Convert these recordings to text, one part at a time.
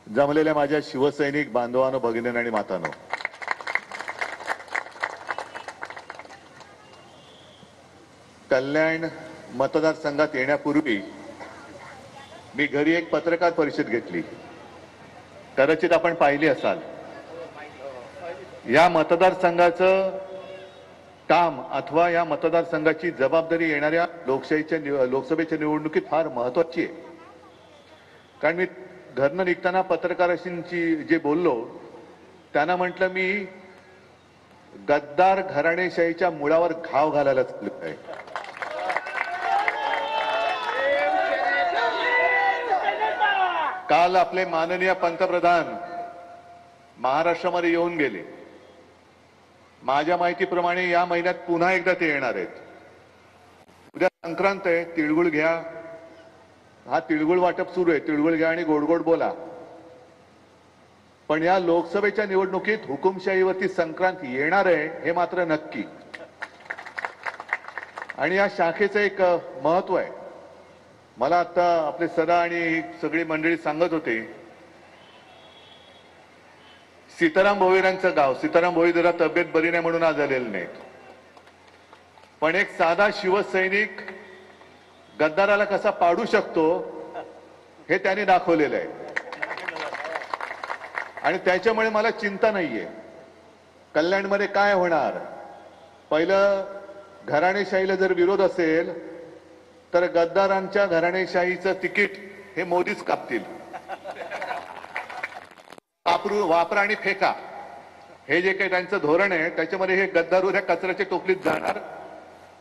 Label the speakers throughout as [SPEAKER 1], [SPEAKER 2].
[SPEAKER 1] जमलेल्या माझ्या शिवसैनिक बांधवांनो, भगिनींनो आणि मातांनो, कल्याण मतदारसंघात येण्यापूर्वी मी घरी एक पत्रकार परिषद घेतली. कदाचित आपण पाहिली असाल. या मतदारसंघाचं काम अथवा या मतदारसंघाची जबाबदारी येणाऱ्या लोकसभेच्या निवडणुकीत फार महत्त्वाची आहे. कारण मी घरनं निघताना पत्रकारांशी जे बोललो त्यांना म्हटलं, मी गद्दार घराणेशाहीच्या मुळावर घाव घालायला चाललो आहे. काल आपले माननीय पंतप्रधान महाराष्ट्रामध्ये येऊन गेले. माझ्या माहितीप्रमाणे या महिन्यात पुन्हा एकदा ते येणार आहेत. उद्या संक्रांत आहे, तिळगुळ घ्या. हा तिळगुळ वाटप सुरू आहे. तिळगुळ घ्या आणि गोड गोड बोला. पण या लोकसभेच्या निवडणुकीत हुकुमशाहीवरती संक्रांत येणार आहे हे मात्र नक्की. आणि या शाखेचं एक महत्व आहे. मला आता आपले सदा आणि सगळी मंडळी सांगत होते, सीताराम भोईरांचं गाव. सीताराम भोई जरा तब्येत बरी नाही म्हणून आज आलेले नाहीत. पण एक साधा शिवसैनिक गद्दाराला कसा पाडू शकतो हे त्यांनी दाखवलेलं आहे. आणि त्याच्यामुळे मला चिंता नाहीये. कल्याणमध्ये काय होणार. पहिलं, घराणेशाहीला जर विरोध असेल तर गद्दारांच्या घराणेशाहीचं तिकीट हे मोदीच कापतील. वापरा आणि फेका हे जे काही त्यांचं धोरण आहे त्याच्यामध्ये हे गद्दार उद्या कचऱ्याच्या टोपलीत जाणार.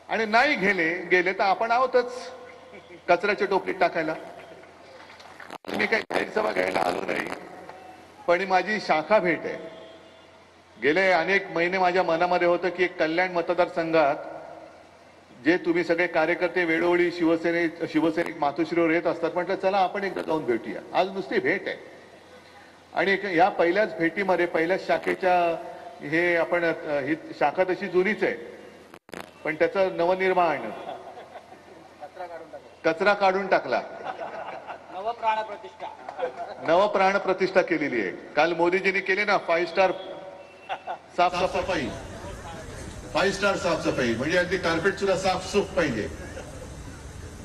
[SPEAKER 1] आणि नाही गेले तर आपण आहोतच कचऱ्याच्या टोपलीत टाकायला. मी काही गैरसभा घ्यायला आलो नाही, पण माझी शाखा भेट आहे. गेले अनेक महिने माझ्या मनामध्ये होतं की कल्याण मतदारसंघात जे तुम्ही सगळे कार्यकर्ते वेळोवेळी शिवसैनिक मातोश्रीवर येत असतात, म्हटलं चला आपण एकदा जाऊन भेटूया. आज नुसती भेट आहे. आणि या पहिल्याच भेटीमध्ये पहिल्याच शाखेच्या हे आपण ही शाखा तशी जुनीच आहे, पण त्याचं नवनिर्माण, कचरा काढून टाकला, नवप्राण प्रतिष्ठा केलेली आहे. काल मोदीजींनी केली ना 5 स्टार साफसफाई. 5 स्टार साफसफाई म्हणजे अगदी कार्पेट सुद्धा साफसूफ पाहिजे.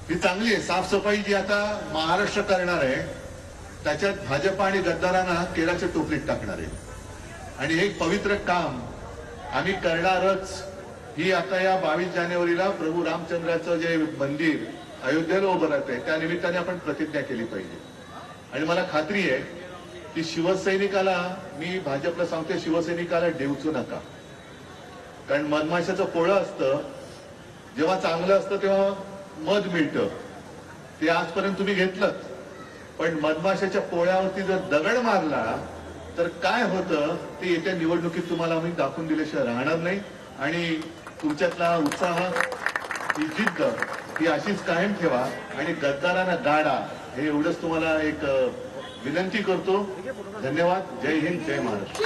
[SPEAKER 1] ही चांगली आहे साफसफाई जी आता महाराष्ट्र करणार आहे. त्याच्यात भाजप आणि गद्दारांना केराच्या टोपलीत टाकणार आहे. आणि हे पवित्र काम आम्ही करणारच. ही आता या 22 जानेवारीला प्रभू रामचंद्राचं जे मंदिर अयोध्येला उभं राहतंय त्या निमित्ताने आपण प्रतिज्ञा केली पाहिजे. आणि मला खात्री आहे की शिवसैनिकाला, मी भाजपला सांगते, शिवसैनिकाला डेवचू नका. कारण मधमाशाचं पोळं असतं, जेव्हा चांगलं असतं तेव्हा मध मिळतं. ते आजपर्यंत तुम्ही घेतलं. पण मधमाशाच्या पोळ्यावरती जर दगड मारला तर काय होतं ते येत्या निवडणुकीत तुम्हाला आम्ही दाखवून दिल्याशिवाय राहणार नाही. आणि तुमच्यातला उत्साह, ही जिद्द ही अशीच कायम ठेवा आणि गद्दारांना गाडा. हे एवढंच तुम्हाला एक विनंती करतो. धन्यवाद. जय हिंद, जय महाराष्ट्र.